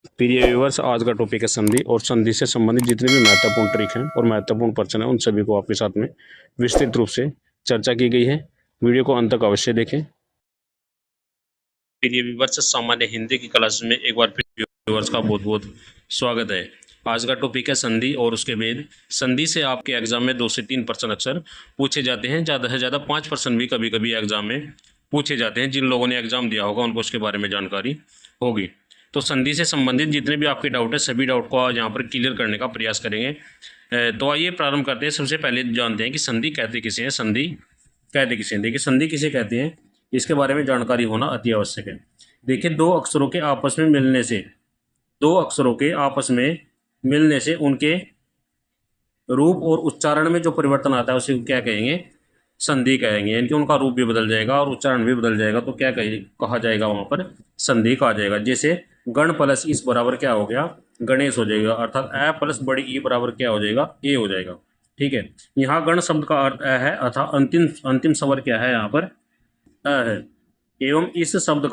प्रिय व्यूअर्स, आज का टॉपिक है संधि और संधि से संबंधित जितने भी महत्वपूर्ण ट्रिक हैं और महत्वपूर्ण प्रश्न हैं उन सभी को आपके साथ में विस्तृत रूप से चर्चा की गई है। वीडियो को अंत तक अवश्य देखें। प्रिय व्यूअर्स, सामान्य हिंदी की क्लास में एक बार फिर व्यूअर्स का बहुत बहुत स्वागत है। आज का टॉपिक है संधि और उसके भेद। संधि से आपके एग्जाम में 2 से 3 प्रश्न अक्सर पूछे जाते हैं, ज़्यादा से ज़्यादा 5 प्रश्न भी कभी कभी एग्जाम में पूछे जाते हैं। जिन लोगों ने एग्जाम दिया होगा उनको उसके बारे में जानकारी होगी। तो संधि से संबंधित जितने भी आपके डाउट है सभी डाउट को यहाँ पर क्लियर करने का प्रयास करेंगे। तो आइए प्रारंभ करते हैं। सबसे पहले जानते हैं कि संधि कहते किसे हैं, संधि कहते किसे हैं। देखिए, संधि किसे कहते हैं इसके बारे में जानकारी होना अति आवश्यक है। देखिए, दो अक्षरों के आपस में मिलने से उनके रूप और उच्चारण में जो परिवर्तन आता है उसे क्या कहेंगे, संधि कहेंगे। यानी कि उनका रूप भी बदल जाएगा और उच्चारण भी बदल जाएगा, तो क्या कहा जाएगा वहां पर, संधि कहा जाएगा। जैसे गण प्लस इस बराबर क्या हो गया, गणेश हो जाएगा, अर्थात अ प्लस बड़ी ई बराबर क्या हो जाएगा, ए हो जाएगा। ठीक है, यहाँ गण शब्द का अर्थ अ है, अर्थात अंतिम अंतिम स्वर क्या है यहाँ पर, अ है। एवं इस शब्द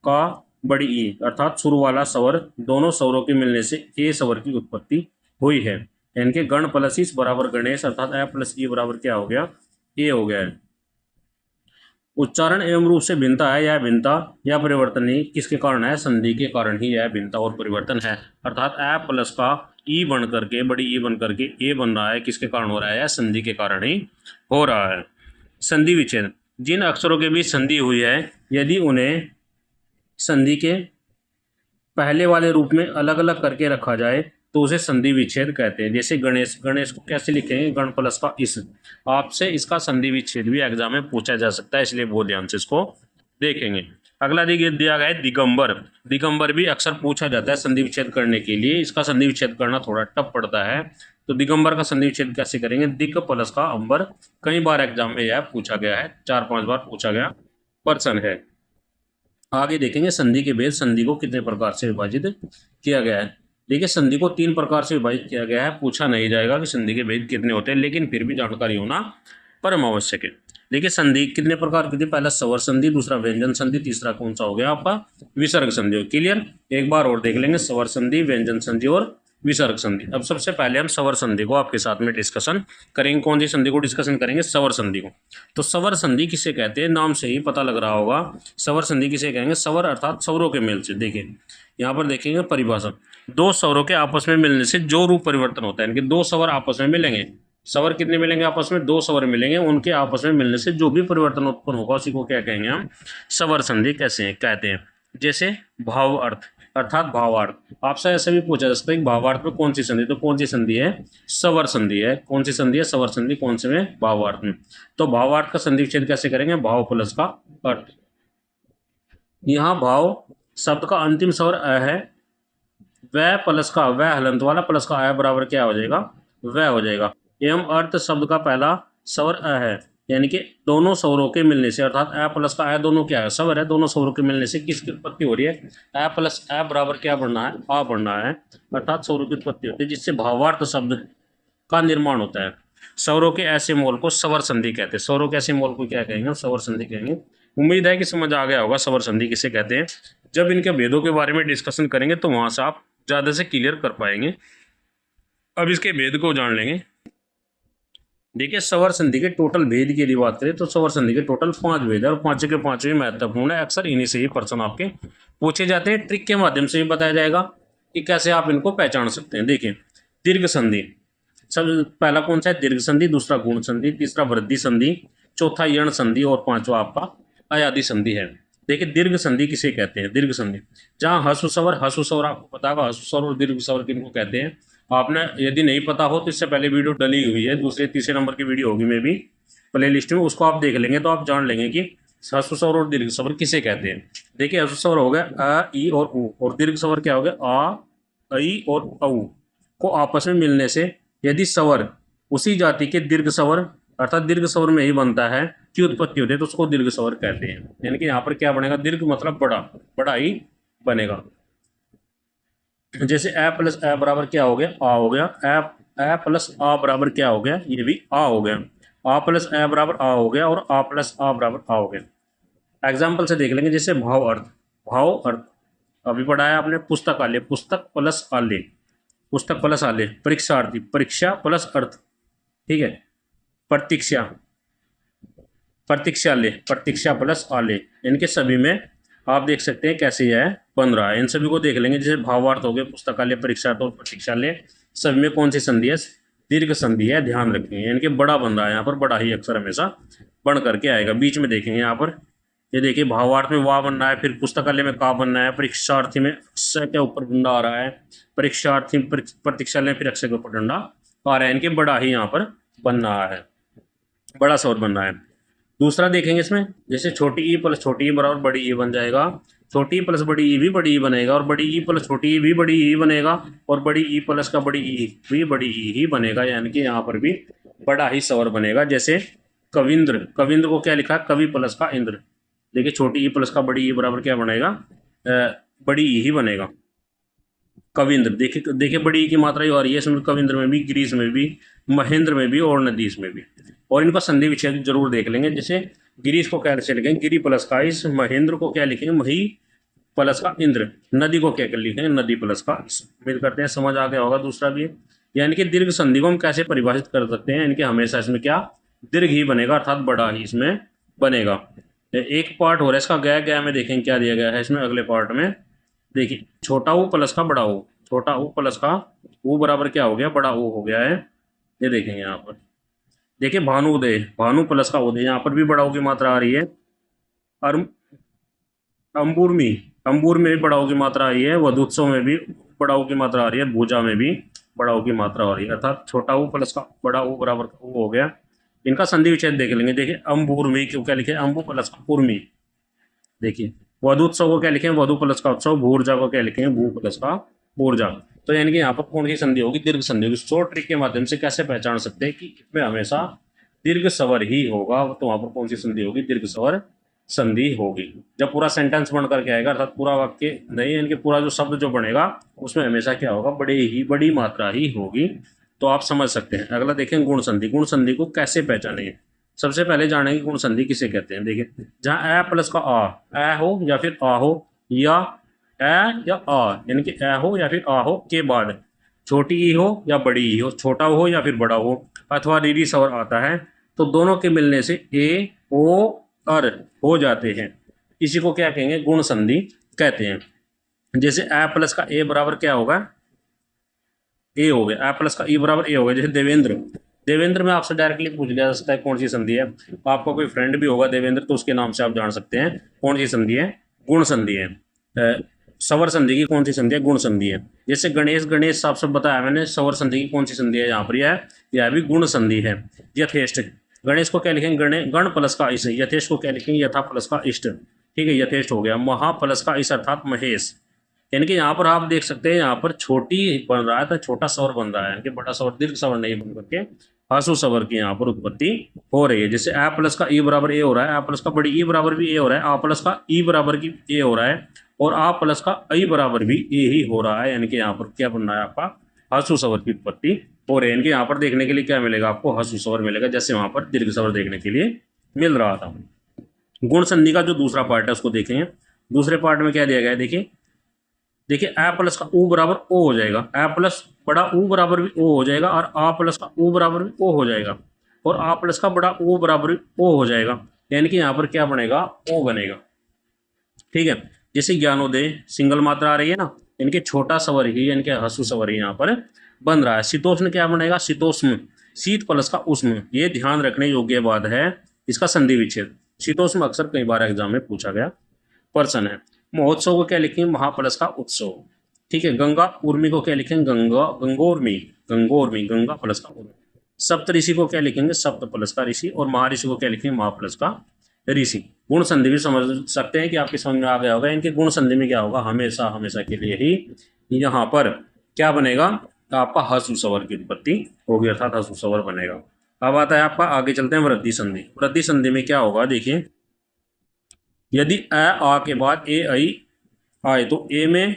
का बड़ी ई अर्थात शुरू वाला स्वर दोनों स्वरों के मिलने से ए स्वर की उत्पत्ति हुई है। यानी कि गण प्लस इस बराबर गणेश, अर्थात अ प्लस ई बराबर क्या हो गया, ए हो गया है। उच्चारण एवं रूप से भिन्नता है, यह भिन्नता या परिवर्तन ही किसके कारण है, संधि के कारण ही यह भिन्नता और परिवर्तन है। अर्थात अ प्लस का ई बन करके, बड़ी ई बन करके ए बन रहा है, किसके कारण हो रहा है, संधि के कारण ही हो रहा है। संधि विच्छेद, जिन अक्षरों के बीच संधि हुई है यदि उन्हें संधि के पहले वाले रूप में अलग अलग करके रखा जाए तो उसे संधि विच्छेद कहते हैं। जैसे गणेश, गणेश को कैसे लिखेंगे, गण प्लस का इस। आपसे इसका संधि विच्छेद भी एग्जाम में पूछा जा सकता है, इसलिए बहुत ध्यान से इसको देखेंगे। अगला दिया गया है दिगंबर। दिगंबर भी अक्सर पूछा जाता है संधि विच्छेद करने के लिए, इसका संधि विच्छेद करना थोड़ा टफ पड़ता है। तो दिगंबर का संधि विच्छेद कैसे करेंगे, दिक प्लस का अंबर। कई बार एग्जाम में यह पूछा गया है, 4-5 बार पूछा गया प्रश्न है। आगे देखेंगे संधि के भेद, संधि को कितने प्रकार से विभाजित किया गया है। देखिए, संधि को 3 प्रकार से विभाजित किया गया है। पूछा नहीं जाएगा कि संधि के भेद कितने होते हैं, लेकिन फिर भी जानकारी होना परम आवश्यक है। देखिए, संधि कितने प्रकार की थी, पहला स्वर संधि, दूसरा व्यंजन संधि, तीसरा कौन सा हो गया आपका, विसर्ग संधि। क्लियर, एक बार और देख लेंगे, स्वर संधि, व्यंजन संधि और विसर्ग संधि। अब सबसे पहले हम स्वर संधि को आपके साथ में डिस्कशन करेंगे। कौन सी संधि को डिस्कशन करेंगे, स्वर संधि को। तो स्वर संधि किसे कहते हैं, नाम से ही पता लग रहा होगा। स्वर संधि किसे कहेंगे, स्वर अर्थात स्वरों के मेल से। देखिए यहाँ पर देखेंगे परिभाषा, दो स्वरों के आपस में मिलने से जो रूप परिवर्तन होता है, यानी कि दो स्वर आपस में मिलेंगे। स्वर कितने मिलेंगे आपस में, दो स्वर मिलेंगे, उनके आपस में मिलने से जो भी परिवर्तन उत्पन्न होगा उसी को क्या कहेंगे हम, स्वर संधि कैसे कहते हैं। जैसे भाव अर्थ अर्थात भावार्थ, आपसे ऐसे भी पूछा जा सकता है कि भावार्थ में कौन सी संधि, तो कौन सी संधि है, स्वर संधि है। कौन सी संधि है, स्वर संधि। कौन से में, भावार्थ में। तो भावार्थ का संधि विच्छेद कैसे करेंगे, भाव प्लस का अर्थ। यहाँ भाव शब्द का अंतिम स्वर अ है, वह प्लस का, वह हलंत वाला प्लस का अ बराबर क्या हो जाएगा, वह हो जाएगा। एवं अर्थ शब्द का पहला स्वर अ है, यानी कि दोनों स्वरों के मिलने से, अर्थात अ प्लस का अ दोनों क्या है, स्वर है, दोनों स्वरों के मिलने से किसकी उत्पत्ति हो रही है, अ प्लस अ बराबर क्या बढ़ना है, आ बढ़ना है, अर्थात स्वरों की उत्पत्ति होती है, जिससे भावार्थ शब्द का निर्माण होता है। स्वरों के ऐसे मोल को स्वर संधि कहते हैं। स्वरों के ऐसे मोल को क्या कहेंगे, स्वर संधि कहेंगे। उम्मीद है कि समझ आ गया होगा स्वर संधि किसे कहते हैं। जब इनके भेदों के बारे में डिस्कशन करेंगे तो वहां से आप ज्यादा से क्लियर कर पाएंगे। अब इसके भेद को जान लेंगे। देखिए, स्वर संधि के टोटल भेद की यदि बात करें तो स्वर संधि के टोटल 5 भेद है और 5 के 5 भी महत्वपूर्ण है। अक्सर इन्हीं से ही प्रश्न आपके पूछे जाते हैं। ट्रिक के माध्यम से भी बताया जाएगा कि कैसे आप इनको पहचान सकते हैं। देखिए, दीर्घ संधि, सब पहला कौन सा है, दीर्घ संधि, दूसरा गुण संधि, तीसरा वृद्धि संधि, चौथा यण संधि और पांचवा आपका अयादि संधि है। देखिए, दीर्घ संधि किसे कहते हैं, दीर्घ संधि जहां हस्व स्वर आपको पता होगा, हस्व स्वर और दीर्घ स्वर किनको कहते हैं। आपने यदि नहीं पता हो तो इससे पहले वीडियो डली हुई है, दूसरे तीसरे नंबर की वीडियो होगी, में भी प्ले लिस्ट में, उसको आप देख लेंगे तो आप जान लेंगे कि हस्व स्वर और दीर्घ स्वर किसे कहते हैं। देखिए, हस्व स्वर हो गया अ, ई और उ, और दीर्घ स्वर क्या हो गया, आ, ई और औ को आपस में मिलने से यदि स्वर उसी जाति के दीर्घ स्वर अर्थात दीर्घ स्वर में ही बनता है की उत्पत्ति होती है तो उसको दीर्घ स्वर कहते हैं। यानी कि यहाँ पर क्या बनेगा, दीर्घ मतलब बड़ा, बड़ा ही बनेगा। जैसे a प्लस a बराबर क्या हो गया, आ हो गया। a प्लस आ बराबर क्या हो गया, ये भी आ हो गया। a प्लस a बराबर आ हो गया और a प्लस आ बराबर आ हो गया। एग्जाम्पल से देख लेंगे, जैसे भाव अर्थ, भाव अर्थ अभी पढ़ा है आपने पुस्तकालय, पुस्तक प्लस आलय, पुस्तक प्लस आलय, परीक्षार्थी, परीक्षा प्लस अर्थ, ठीक है। प्रतीक्षा, प्रतीक्षालय, प्रतीक्षा प्लस आलय, इनके सभी में आप देख सकते हैं कैसे यह बन रहा है। इन सभी को देख लेंगे, जैसे भावार्थ हो गए, पुस्तकालय, परीक्षार्थ और प्रतीक्षालय, सभी में कौन सी संधि है, दीर्घ संधि है, ध्यान रखेंगे। इनके बड़ा बन रहा है यहाँ पर, बड़ा ही अक्षर हमेशा बन करके आएगा। बीच में देखेंगे यहाँ पर, ये देखिए भावार्थ में वाह बनना है, फिर पुस्तकालय में का बनना है, परीक्षार्थी में अक्षय के ऊपर डंडा आ रहा है, परीक्षार्थी प्रतीक्षालय फिर अक्षय के ऊपर डंडा आ रहा है। इनके बड़ा ही यहाँ पर बन रहा है, बड़ा स्वर बन रहा है। दूसरा देखेंगे इसमें, जैसे छोटी ई प्लस छोटी ई बराबर बड़ी ई बन जाएगा, छोटी ई प्लस बड़ी ई भी बड़ी ई बनेगा, और बड़ी ई प्लस छोटी ई भी बड़ी ई बनेगा, और बड़ी ई प्लस का बड़ी ई भी बड़ी ई ही बनेगा, यानी कि यहाँ पर भी बड़ा ही स्वर बनेगा। जैसे कविंद्र, कविंद्र को क्या लिखा है, कवि प्लस का इंद्र, देखिए छोटी ई प्लस का बड़ी ई बराबर क्या बनेगा, बड़ी ई ही बनेगा, कविंद्र। देखिए देखिए बड़ी ई की मात्रा ही आ रही है इसमें, कविंद्र में भी, गिरीश में भी, महेंद्र में भी और नदीश में भी। और इनका संधि विच्छेद जरूर देख लेंगे, जैसे गिरीश को क्या लिखेंगे, गिरी प्लस का इस, महेंद्र को क्या लिखेंगे, मही प्लस का इंद्र, नदी को क्या लिखेंगे, नदी प्लस का इस। उम्मीद करते हैं समझ आ गया होगा। दूसरा भी, यानी कि दीर्घ संधि को हम कैसे परिभाषित कर सकते हैं, इनके हमेशा इसमें क्या दीर्घ ही बनेगा, अर्थात बड़ा ही इसमें बनेगा। एक पार्ट हो रहा है इसका, गया गया में देखेंगे क्या दिया गया है इसमें। अगले पार्ट में देखिए, छोटा ऊ प्लस का बड़ा ऊ, छोटा ऊ प्लस का ऊ बराबर क्या हो गया, बड़ा ऊ हो गया है। ये देखेंगे यहाँ पर, देखिए भानुदय, भानु प्लस का उदय, यहाँ पर भी बड़ा ऊ की मात्रा आ रही है। और अंबुर्मी, अंबुर में भी बड़ा ऊ की मात्रा आ रही है, वधुत्सव में भी बड़ा ऊ की मात्रा आ रही है, भूजा में भी बड़ा ऊ की मात्रा आ रही है, अर्थात छोटा ऊ प्लस का बड़ा ऊ बराबर ऊ हो गया। इनका संधि विच्छेद देख लेंगे। देखिए अंबुर्मी क्यों क्या लिखे, अंबु प्लस का उर्मी। देखिए वधुत्सव को क्या लिखें, वधु प्लस का उत्सव, भूर्जा को क्या लिखेंगे, भू प्लस का ऊर्जा। तो यानी कि यहाँ पर कौन सी संधि होगी, दीर्घ संधि होगी। शॉर्ट ट्रिक के माध्यम से कैसे पहचान सकते हैं कि इसमें हमेशा दीर्घ स्वर ही होगा, तो वहां पर कौन सी संधि होगी, दीर्घ स्वर संधि होगी। जब पूरा सेंटेंस बन करके आएगा, अर्थात पूरा वाक्य नहीं, यानी कि पूरा जो शब्द जो बनेगा उसमें हमेशा क्या होगा, बड़ी मात्रा ही होगी। तो आप समझ सकते हैं। अगला देखें गुण संधि, गुण संधि को कैसे पहचानेंगे। सबसे पहले जानेंगे गुण संधि किसे कहते हैं। देखिए जहाँ ए प्लस का ए हो या फिर आ हो, या ए या आ, यानी कि ए हो या फिर आ हो के बाद छोटी ई हो या बड़ी ई हो, छोटा हो या फिर बड़ा हो, अथवा रीरी स्वर आता है, तो दोनों के मिलने से ए ओ अर हो जाते हैं। इसी को क्या कहेंगे, गुण संधि कहते हैं। जैसे ए प्लस का ए बराबर क्या होगा, ए हो गया, ए प्लस का ई बराबर ए हो गया। जैसे देवेंद्र, देवेंद्र में आपसे डायरेक्टली पूछ लिया जा सकता है कौन सी संधि है। आपका कोई फ्रेंड भी होगा देवेंद्र, तो उसके नाम से आप जान सकते हैं कौन सी संधि है, गुण संधि है। स्वर संधि की कौन सी संधि है, गुण संधि है। जैसे गणेश, गणेश साहब सब बताया मैंने, स्वर संधि की कौन सी संधि है, यहाँ पर यह भी गुण संधि है। यथेष्ट, गणेश को क्या लिखेंगे, गण प्लस का इस, यथेष्ट को क्या लिखेंगे, यथा प्लस का इष्ट, ठीक है, यथेष्ट हो गया। महा प्लस का इस अर्थात महेश, यानी कि यहाँ पर आप देख सकते हैं, यहाँ पर छोटी बन रहा है तो छोटा स्वर बन रहा है, यानी कि बड़ा स्वर दीर्घ स्वर नहीं बन करके हासु स्वर की यहाँ पर उत्पत्ति हो रही है। जैसे ए प्लस का ई बराबर ए हो रहा है, आ प्लस का बड़ी ई बराबर भी ए हो रहा है, आ प्लस का ई बराबर की ए हो रहा है, और आ प्लस का आई बराबर भी ए ही हो रहा है, यानी कि यहाँ पर क्या बन रहा है, आपका हासु स्वर की उत्पत्ति हो रही है। यानी कि यहाँ पर देखने के लिए क्या मिलेगा, आपको हासु स्वर मिलेगा, जैसे वहाँ पर दीर्घ स्वर देखने के लिए मिल रहा था। गुण संधि का जो दूसरा पार्ट है उसको देखेंगे। दूसरे पार्ट में क्या दिया गया है, देखिए देखिए ए प्लस का ऊ बराबर ओ हो जाएगा, ए प्लस बड़ा ऊ बराबर भी ओ हो जाएगा, और आ प्लस का ऊ बराबर भी ओ हो जाएगा, और आ प्लस का बड़ा ऊ बराबर भी ओ हो जाएगा, यानी कि यहाँ पर क्या बनेगा, ओ बनेगा, ठीक है। जैसे ज्ञानोदय सिंगल मात्रा आ रही है ना, इनके छोटा स्वर ही, यानी कि हसु स्वर ही यहाँ पर बन रहा है। शीतोष्ण क्या बनेगा, शीतोष्ण, शीत प्लस का उष्ण, ये ध्यान रखने योग्य बात है इसका संधि विच्छेद। शीतोष्ण अक्सर कई बार एग्जाम में पूछा गया पर्सन है। महोत्सव को क्या लिखेंगे, महाप्लस का उत्सव, ठीक है। गंगा उर्मी को क्या लिखेंगे, गंगा, गंगोर्मी, गंगोर्मी, गंगा प्लस का उर्मी। सप्त ऋषि को क्या लिखेंगे, सप्त प्लस का ऋषि, और महर्षि को क्या लिखेंगे, महा प्लस का ऋषि। गुण संधि भी समझ सकते हैं कि आपकी समझ में आ गया होगा। इनके गुण संधि में क्या होगा, हमेशा हमेशा के लिए ही यहाँ पर क्या बनेगा, आपका हसु स्वर की उत्पत्ति होगी, अर्थात हसु स्वर बनेगा। अब आता है आपका, आगे चलते हैं वृद्धि संधि। वृद्धि संधि में क्या होगा, देखिए यदि ए आ के बाद ए आई आए तो ए में,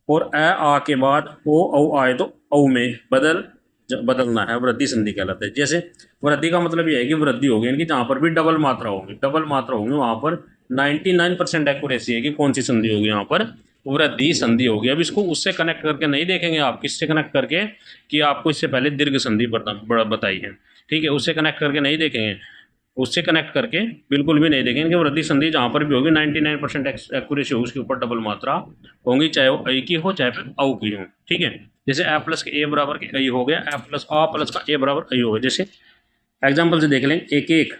और ए आ के बाद ओ औ आए तो औ में बदलना है, वृद्धि संधि कहलाता है। जैसे वृद्धि का मतलब यह है कि वृद्धि होगी, यानी कि जहाँ पर भी डबल मात्रा होगी, डबल मात्रा होंगी, वहाँ पर 99% एक्यूरेसी है कि कौन सी संधि होगी, यहाँ पर वृद्धि संधि होगी। अब इसको उससे कनेक्ट करके नहीं देखेंगे आप, किससे कनेक्ट करके कि आपको इससे पहले दीर्घ संधि बताई है, ठीक है, उससे कनेक्ट करके नहीं देखेंगे, उससे कनेक्ट करके बिल्कुल भी नहीं देखेंगे कि वृद्धि संधि जहाँ पर भी होगी 99% एक्यूरेसी होगी, उसके ऊपर डबल मात्रा होंगी, चाहे वो अ की हो चाहे फिर औ की हो, ठीक है। जैसे a प्लस के ए बराबर के अ हो गया, a प्लस आ प्लस का ए बराबर अ हो गया। जैसे एग्जाम्पल से देख लेंगे, एक एक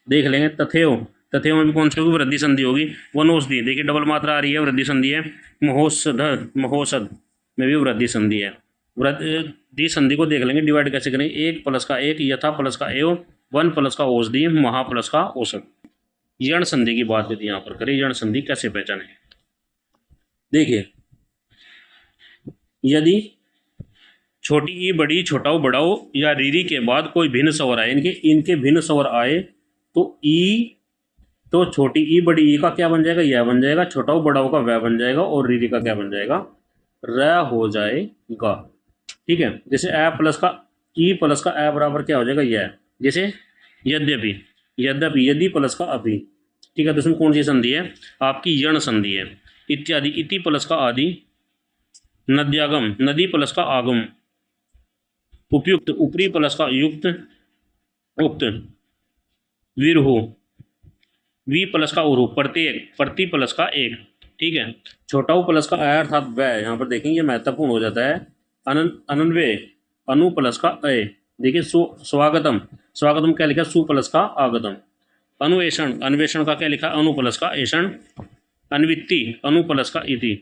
देख लेंगे। तथेव, तथेव में भी कौन सी होगी? वृद्धि संधि होगी। वनौषधि, देखिए डबल मात्रा आ रही है, वृद्धि संधि है। महोषध, महोषध में भी वृद्धि संधि है। वृद्धि संधि को देख लेंगे, डिवाइड कैसे करेंगे? एक प्लस का एक, यथा प्लस का एव, वन प्लस का औषधि, महा प्लस का औषध। यण संधि की बात यदि यहाँ पर करें, यण संधि कैसे पहचाने? देखिए, यदि छोटी ई बड़ी, छोटाऊ बड़ाऊ या रीरी के बाद कोई भिन्न स्वर आए, इनके भिन्न स्वर आए तो ई, तो छोटी ई बड़ी ई का क्या बन जाएगा? यह बन जाएगा। छोटाऊ बड़ाऊ का वह बन जाएगा। और रीरी का क्या बन जाएगा? र हो जाएगा, ठीक है। जैसे ए प्लस का ई प्लस का ए बराबर क्या हो जाएगा? यह। जैसे यद्यपि, यद्यपि, यदि प्लस का अभी, ठीक है। तो इसमें कौन सी संधि है? आपकी यण संधि है। इत्यादि, इति प्लस का आदि। नद्यागम, नदी प्लस का आगम। उपयुक्त, ऊपरी प्लस का युक्त, उक्त। विरहु, वी प्लस का उरु। प्रत्येक, प्रति प्लस का एक, ठीक है। छोटा उ प्लस का अ अर्थात वह, यहाँ पर देखेंगे महत्वपूर्ण हो जाता है। अनन्वय, अनु प्लस का अय। देखिए स्वागतम, स्वागतम क्या लिखा? सु प्लस का आगतम। अनुवेषण, अन्वेषण का क्या लिखा? अनु प्लस का एषण। अन्वित्ति, अनु प्लस का इति।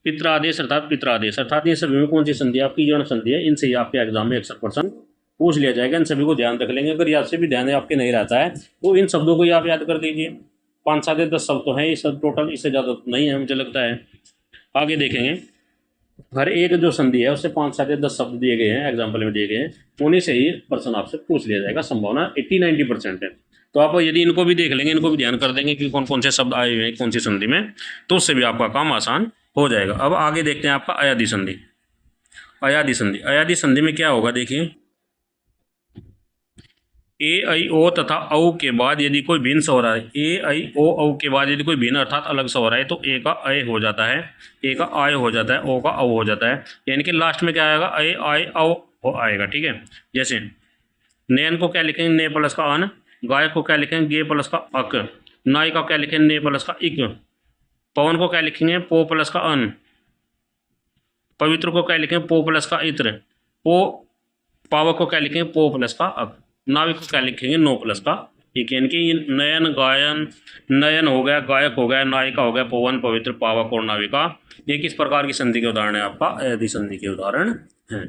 पित्रादेश अर्थात पित्रादेश, अर्थात ये सभी में कौन सी संधि आपकी? यण संधि है। इनसे ही आपके एग्जाम में 100% पूछ लिया जाएगा। इन सभी को ध्यान रख लेंगे। अगर याद से भी ध्यान आपके नहीं रहता है तो इन शब्दों को ही आप याद कर दीजिए। 5, 7 या 10 शब्द तो हैं ये सब टोटल, इससे ज़्यादा तो नहीं है मुझे लगता है। आगे देखेंगे, हर एक जो संधि है उससे 5, 7 या 10 शब्द दिए गए हैं, एग्जाम्पल में दिए गए हैं, उन्हीं से ही प्रश्न आपसे पूछ लिया जाएगा। संभावना 80-90% है। तो आप यदि इनको भी देख लेंगे, इनको भी ध्यान कर देंगे कि कौन कौन से शब्द आए हुए हैं कौन सी संधि में, तो उससे भी आपका काम आसान हो जाएगा। अब आगे देखते हैं आपका अयादि संधि। अयादि संधि, अयादि संधि में क्या होगा? देखिए, ए आई ओ तथा औ के बाद यदि कोई भिन्न स्वर आए, ए आई ओ औ के बाद यदि कोई भिन्न अर्थात अलग स्वर आए तो ए का अय हो जाता है, ए का आय हो जाता है, ओ का औ हो जाता है। यानी कि लास्ट में क्या आएगा? अय आय औ आएगा, ठीक है। जैसे नयन को क्या लिखेंगे? ने प्लस का अन। गाय को क्या लिखेंगे? गे प्लस का अक। नाई का क्या लिखेंगे? ने प्लस का इक। पवन को क्या लिखेंगे? पो प्लस का अन। पवित्र को क्या लिखेंगे? पो प्लस का इत्र। पावक को क्या लिखेंगे? पो प्लस का अक। नाविक को क्या लिखेंगे? नो प्लस का एक। यानी कि नयन, गायन, नयन हो गया, गायक हो गया, नायिका हो गया, पवन, पवित्र, पावक और नाविका, ये किस प्रकार की संधि के उदाहरण है? आपका अयादि संधि के उदाहरण है।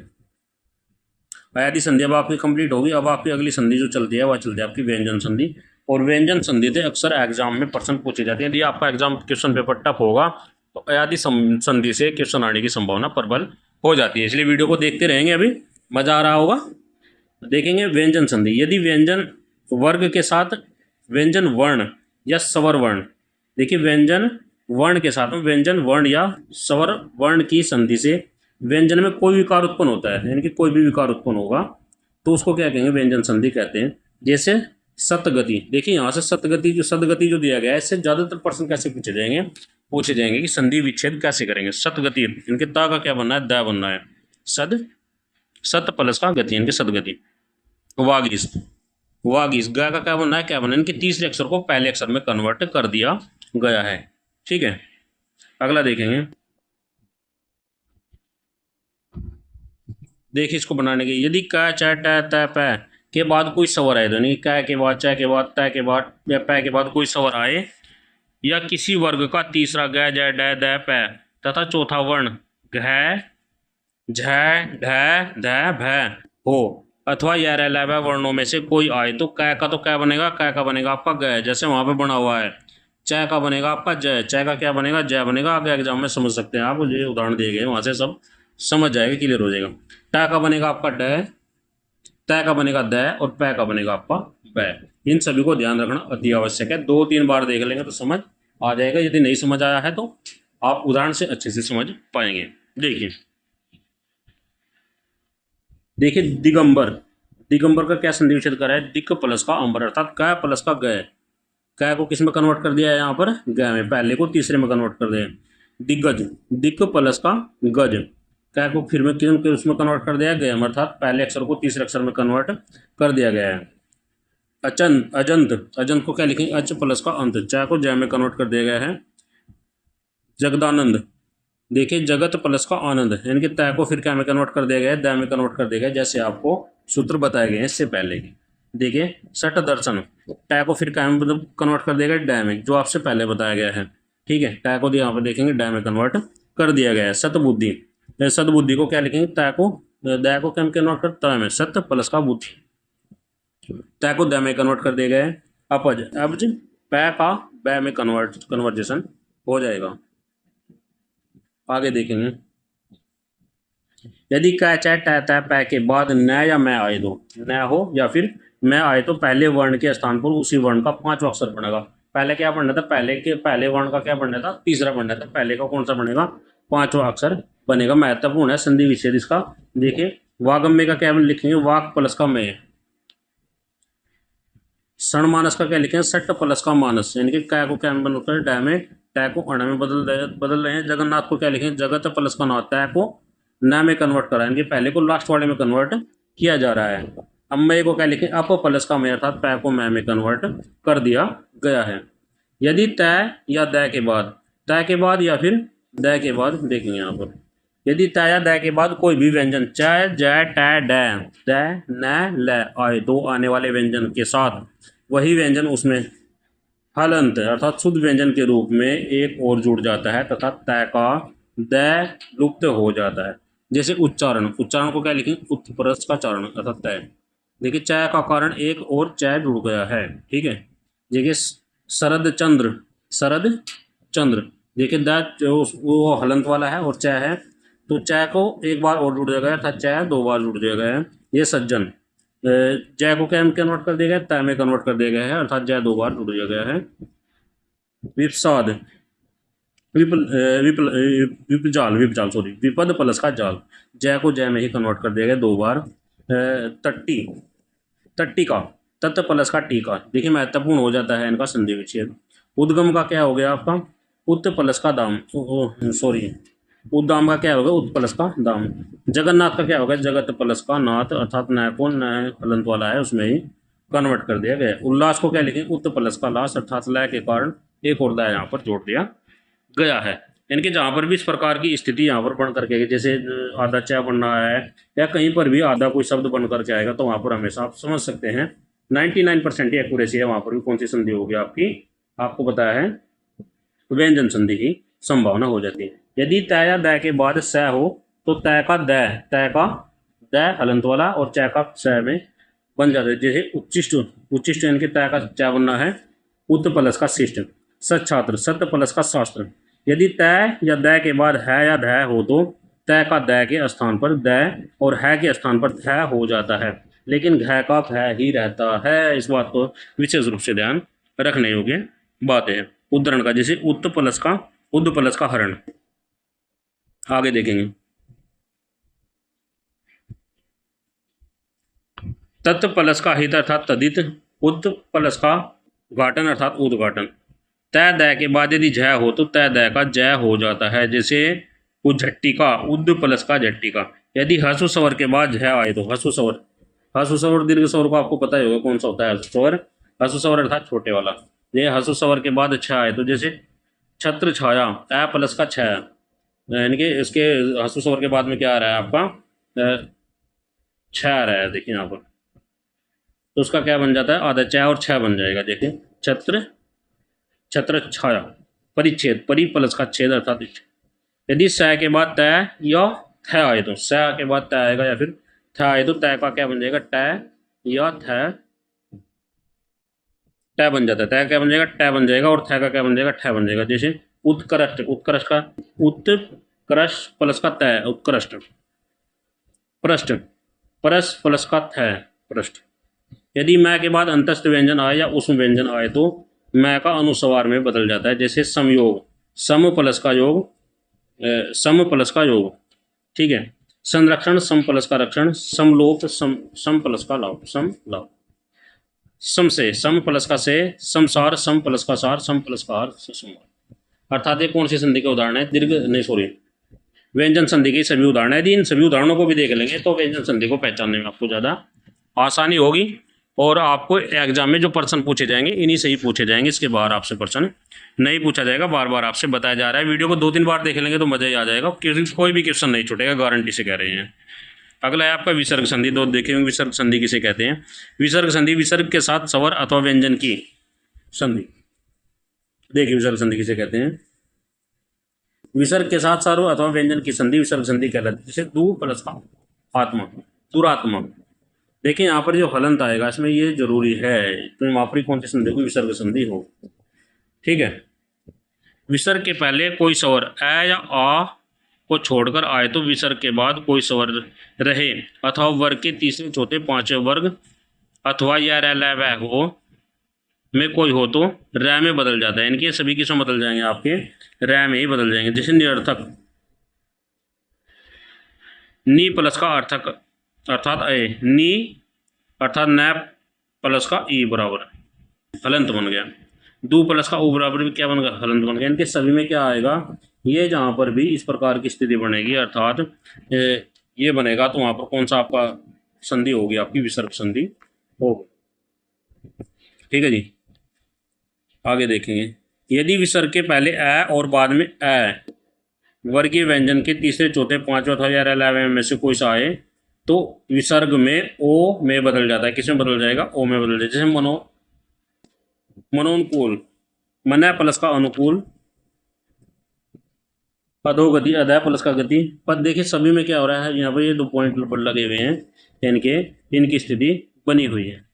अयादि संधि अब आपकी कंप्लीट होगी। अब आपकी अगली संधि जो चलती है वह चलती है आपकी व्यंजन संधि। और व्यंजन संधि से अक्सर एग्जाम में प्रश्न पूछे जाते हैं। यदि आपका एग्जाम क्वेश्चन पेपर टफ होगा तो अयादि संधि से क्वेश्चन आने की संभावना प्रबल हो जाती है। इसलिए वीडियो को देखते रहेंगे, अभी मजा आ रहा होगा। देखेंगे व्यंजन संधि, यदि व्यंजन वर्ग के साथ व्यंजन वर्ण या स्वर वर्ण, देखिए व्यंजन वर्ण के साथ व्यंजन वर्ण या स्वर वर्ण की संधि से व्यंजन में कोई विकार उत्पन्न होता है, यानी कि कोई भी विकार उत्पन्न होगा तो उसको क्या कहेंगे? व्यंजन संधि कहते हैं। जैसे सतगति, देखिए यहाँ से सतगति जो सदगति जो दिया गया है, इससे ज्यादातर प्रश्न कैसे पूछे जाएंगे कि संधि विच्छेद कैसे करेंगे। सतगति, इनके ता का क्या बनना है? द बनना है। सत प्लस का गति, इनके सदगति। वागीस, वागीस ग का क्या बनना है? क्या बनना है? इनके तीसरे अक्षर को पहले अक्षर में कन्वर्ट कर दिया गया है, ठीक है। अगला देखेंगे, देखिए इसको बनाने के, यदि क च ट त प के बाद कोई स्वर आए, यानी क के बाद, च के बाद, त के बाद या प के बाद कोई स्वर आए, या किसी वर्ग का तीसरा ग ज ड द प तथा चौथा वर्ण घ झ ढ ध भ हो, अथवा या लैब वर्णों में से कोई आए तो क का तो क्या बनेगा? क का बनेगा आपका ग, जैसे वहां पे बना हुआ है। च का बनेगा आपका ज, च का क्या बनेगा? ज बनेगा। आगे एग्जाम में समझ सकते हैं आप, ये उदाहरण दिए गए वहां से सब समझ जाएगा, क्लियर हो जाएगा। ट का बनेगा आपका ड, त का बनेगा द और प का बनेगा आपका ब। इन सभी को ध्यान रखना अति आवश्यक है। 2-3 बार देख लेंगे तो समझ आ जाएगा। यदि नहीं समझ आया है तो आप उदाहरण से अच्छे से समझ पाएंगे। देखिए दिगंबर, दिगंबर का क्या संधि विच्छेद करा है? दिक प्लस का अंबर, अर्थात क प्लस का ग। क को किस में कन्वर्ट कर दिया है? यहाँ पर ग में, पहले को तीसरे में कन्वर्ट कर दिया। दिग्गज, दिक् प्लस का गज, कै को फिर में किन के उसमें कन्वर्ट कर दिया गया, अर्थात पहले अक्षर को तीसरे अक्षर में कन्वर्ट कर दिया गया है। अचंत, अजंत, अजंत को क्या लिखेंगे, अच प्लस का अंत, चा को जय में कन्वर्ट कर दिया गया है। जगदानंद, देखिए जगत प्लस का आनंद, यानी कि तय को फिर क्या में कन्वर्ट कर दिया गया है, दय में कन्वर्ट कर दिया गया, जैसे आपको सूत्र बताए गए हैं इससे पहले की। देखिए सट दर्शन, टय को फिर क्या में कन्वर्ट कर दिया गया, डय में, जो आपसे पहले बताया गया है। ठीक है, टय को यहाँ पर देखेंगे डय में कन्वर्ट कर दिया गया है। सतबुद्धि, सतबुद्धि को क्या लिखेंगे, तय को दया को क्या में कन्वर्ट कर, तय में, सत्य प्लस का बुद्धि, तय को दय में कन्वर्ट कर दिया गया है। अपज, अब्ज पै का बै में कन्वर्जेशन हो जाएगा। आगे देखेंगे, यदि कै चा टा ता पै के बाद न या मैं आए दो, न हो या फिर मैं आए तो पहले वर्ण के स्थान पर उसी वर्ण का पांचवा अक्षर बनेगा। पहले क्या बनना था, पहले वर्ण का क्या बनना था, तीसरा बनना था, पहले का कौन सा बनेगा, पांचवा अक्षर बनेगा। महत्वपूर्ण है संधि विच्छेद इसका। देखिए वागम्य का क्या लिखेंगे, वाक प्लस का में, क्षण मानस का क्या लिखेंगे, सट प्लस का मानस, यानी कि कै को क्या में बनकर डै में, टै को अण में बदल रहे हैं। जगन्नाथ को क्या लिखेंगे, जगत प्लस का नाथ, तै को न में कन्वर्ट करा, यानी कि पहले को लास्ट वाले में कन्वर्ट किया जा रहा है। अम्मय को क्या लिखें, अप प्लस का मैं, अर्थात पै को मैं में कन्वर्ट कर दिया गया है। यदि तय या दय के बाद, तय के बाद या फिर दय के बाद, देखेंगे यहाँ पर, यदि तय या दय के बाद कोई भी व्यंजन च जय ट डै द न ल आए, दो आने वाले व्यंजन के साथ वही व्यंजन उसमें हलंत अर्थात शुद्ध व्यंजन के रूप में एक और जुड़ जाता है तथा तय का द लुप्त हो जाता है। जैसे उच्चारण, उच्चारण को क्या लिखेंगे, उत्प्रेरस का चारण अर्थात तय। देखिए चय का कारण एक और चय जुड़ गया है। ठीक है, देखिए शरद चंद्र, शरद चंद्र, देखिए द वो हलंत वाला है और चय है, तो चय को एक बार और जुड़ जाएगा अर्थात चय दो बार जुड़ जाएगा है। ये सज्जन, जय को क्या में कन्वर्ट कर दिया गया, तय में कन्वर्ट कर दिया गया है, अर्थात जय दो बार जुड़ गया है। विपसाद, विपजाल सॉरी, विपद प्लस का जाल, जय को जय में ही कन्वर्ट कर दिया गया दो बार। तट्टी, तट्टी का, तत्व प्लस का टीका, देखिए महत्वपूर्ण हो जाता है इनका संधि विच्छेद। उद्गम का क्या हो गया आपका, उत्त प्लस का दाम, सॉरी उद्दाम का क्या होगा, उत्त प्लस का दाम। जगन्नाथ का क्या होगा, जगत प्लस का नाथ, अर्थात न को न हलंत वाला है उसमें ही कन्वर्ट कर दिया गया। उल्लास को क्या लिखेंगे, उत्त प्लस का लास, अर्थात लय के कारण एक और दया यहाँ पर जोड़ दिया गया है। इनके जहाँ पर भी इस प्रकार की स्थिति यहाँ पर बन करके, जैसे आधा च बन रहा है या कहीं पर भी आधा कोई शब्द बन करके आएगा, तो वहाँ पर हमेशा आप समझ सकते हैं 99% की एक्यूरेसी है वहाँ पर भी कौन सी संधि होगी आपकी, आपको बताया है व्यंजन संधि की संभावना हो जाती है। यदि तय या दय के बाद स हो तो तय का दय हलंत वाला और चय का स में बन जाता है। जैसे उच्चिष्ट, उच्चिष्ट यानी कि तय का च बनना है, उत्त प्लस का शिष्ट, सच्छात्र, सत्य प्लस का शास्त्र। यदि तय या दय के बाद है या धय हो तो तय का दय के स्थान पर दय और है के स्थान पर थ हो जाता है, लेकिन घ का फ ही रहता है। इस बात को विशेष रूप से ध्यान रखने योग्य बात है। उद्धरण का, जैसे उत्त प्लस का उद्ध प्लस का हरण। आगे देखेंगे, तत्व प्लस का हित अर्थात तदित, उद्ध प्लस का घाटन अर्थात उद्घाटन। तय दय के बाद यदि जय हो तो तय दय का जय हो जाता है, जैसे उज्झट्टी का, उद्ध प्लस का झट्टी का। यदि हसु स्वर के बाद जय आए तो हसु स्वर, हसु स्वर दीर्घ स्वर को आपको पता ही होगा कौन सा होता है हसु स्वर, हसु स्वर अर्थात छोटे वाला। ये हसु स्वर के बाद छ आए तो जैसे छत्र छाया, ए प्लस का छ, यानी कि इसके हसु स्वर के बाद में क्या आ रहा है आपका, छ आ रहा है। देखिए यहाँ पर तो उसका क्या बन जाता है, आधा छ और छ बन जाएगा। देखिए छत्र, छत्र छाया, परिच्छेद, परि प्लस का छेद अर्थात। यदि स के बाद तय या थ आए तो, स के बाद तय आएगा या फिर थ आए तो तय का क्या बन जाएगा, ट या थ, ट बन जाता है। तय क्या बन जाएगा, ट बन जाएगा, और थ का क्या बन जाएगा, ठ बन जाएगा। जैसे उत्कृष्ट, उत्कृष्ट का उत्कृष्ट प्लस का तय, उत्कृष्ट। पृष्ठ, परस प्लस का थ, पृष्ठ। यदि मैं के बाद अंतस्थ व्यंजन आए या उसमें व्यंजन आए तो मैं का अनुस्वार में बदल जाता है। जैसे समयोग, सम प्लस का योग, सम प्लस का योग। ठीक है, संरक्षण, सम प्लस का रक्षण, समलोप, सम प्लस का लाभ, सम लाभ। सम से, सम प्लस का से, समसार, सम प्लस का सार, सम प्लस का हार, संहार। अर्थात ये कौन सी संधि का उदाहरण है? दीर्घ नहीं सॉरी व्यंजन संधि के सभी उदाहरण है। यदि इन सभी उदाहरणों को भी देख लेंगे तो व्यंजन संधि को पहचानने में आपको ज़्यादा आसानी होगी और आपको एग्जाम में जो प्रश्न पूछे जाएंगे इन्हीं से ही पूछे जाएंगे, इसके बाहर आपसे प्रश्न नहीं पूछा जाएगा। बार बार आपसे बताया जा रहा है, वीडियो को 2-3 बार देख लेंगे तो मज़ा ही आ जाएगा, कोई भी क्वेश्चन नहीं छूटेगा, गारंटी से कह रहे हैं। अगला है आपका विसर्ग संधि। तो देखेंगे विसर्ग संधि किसे कहते हैं। विसर्ग संधि विसर्ग के साथ स्वर अथवा व्यंजन की संधि। देखिए विसर्ग संधि किसे कहते हैं। विसर्ग के साथ स्वर अथवा व्यंजन की संधि विसर्ग संधि कहलाती है। जैसे दू प्लस का आत्मा, दुरात्मक। देखिए यहाँ पर जो हलंत आएगा इसमें ये जरूरी है, तो वहाँ पर कौन सी संधि को विसर्ग संधि हो। ठीक है, विसर्ग के पहले कोई स्वर अ या आ को छोड़कर आए तो विसर्ग के बाद कोई स्वर रहे अथवा वर्ग के तीसरे चौथे पांचवें वर्ग अथवा या र ल व हो में कोई हो तो र में बदल जाता है। इनके सभी किसमें बदल जाएंगे? आपके र में ही बदल जाएंगे। जैसे निरर्थक, नी प्लस का अर्थक अर्थात ए, नी अर्थात न प्लस का ई बराबर हलंत बन गया। दू प्लस का ऊ बराबर भी क्या बन गया? हलंत बन गया। इनके सभी में क्या आएगा? ये जहाँ पर भी इस प्रकार की स्थिति बनेगी अर्थात ये बनेगा तो वहाँ पर कौन सा आपका संधि होगी? आपकी विसर्ग संधि होगी। ठीक है जी, आगे देखेंगे। यदि विसर्ग के पहले अ और बाद में अ वर्गीय व्यंजन के तीसरे चौथे पांचवें अथवा या र में से कोई सा आए तो विसर्ग में ओ में बदल जाता है। किसमें बदल जाएगा? ओ में बदल जाएगा। जैसे मनोनुकूल, मन प्लस का अनुकूल, अधोगति अधः प्लस का गति पद। देखिए सभी में क्या हो रहा है, यहाँ पर ये 2 पॉइंट लगे हुए हैं, इनकी स्थिति बनी हुई है।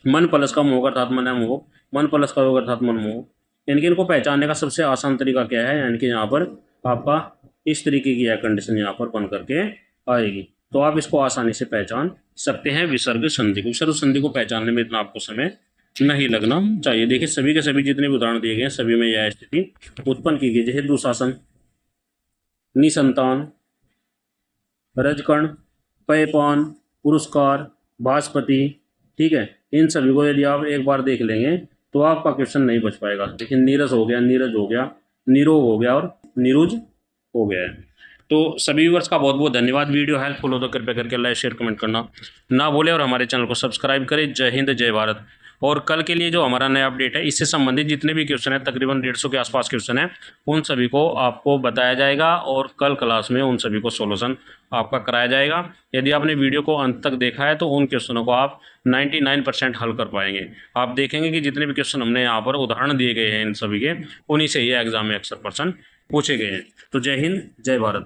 मन प्लस का मोह अर्थात मन मोह, मन प्लस का योग अर्थात मन मोह। इनको पहचानने का सबसे आसान तरीका क्या है? यानी कि यहाँ पर आपका इस तरीके की कंडीशन यहाँ पर बन करके आएगी तो आप इसको आसानी से पहचान सकते हैं विसर्ग संधि को। विसर्ग संधि को पहचानने में इतना आपको समय नहीं लगना चाहिए। देखिए सभी के सभी जितने भी उदाहरण दिए गए हैं सभी में यह स्थिति उत्पन्न की गई। जैसे दुशासन, निसंतान, रजकण, पयपान, पुरस्कार, बासपति। ठीक है, इन सभी को यदि आप एक बार देख लेंगे तो आपका क्वेश्चन नहीं बच पाएगा। देखिए नीरज हो गया, नीरज हो गया, निरोग हो गया और निरुज हो गया है। तो सभी व्यूअर्स का बहुत बहुत धन्यवाद। वीडियो हेल्पफुल हो तो कृपया करके लाइक शेयर कमेंट करना ना भूलें और हमारे चैनल को सब्सक्राइब करें। जय हिंद, जय भारत। और कल के लिए जो हमारा नया अपडेट है इससे संबंधित जितने भी क्वेश्चन है, तकरीबन 150 के आसपास क्वेश्चन है, उन सभी को आपको बताया जाएगा और कल क्लास में उन सभी को सॉल्यूशन आपका कराया जाएगा। यदि आपने वीडियो को अंत तक देखा है तो उन क्वेश्चनों को आप 99% हल कर पाएंगे। आप देखेंगे कि जितने भी क्वेश्चन हमने यहाँ पर उदाहरण दिए गए हैं इन सभी के, उन्हीं से ही एग्जाम में अक्सर प्रश्न पूछे गए हैं। तो जय हिंद, जय भारत।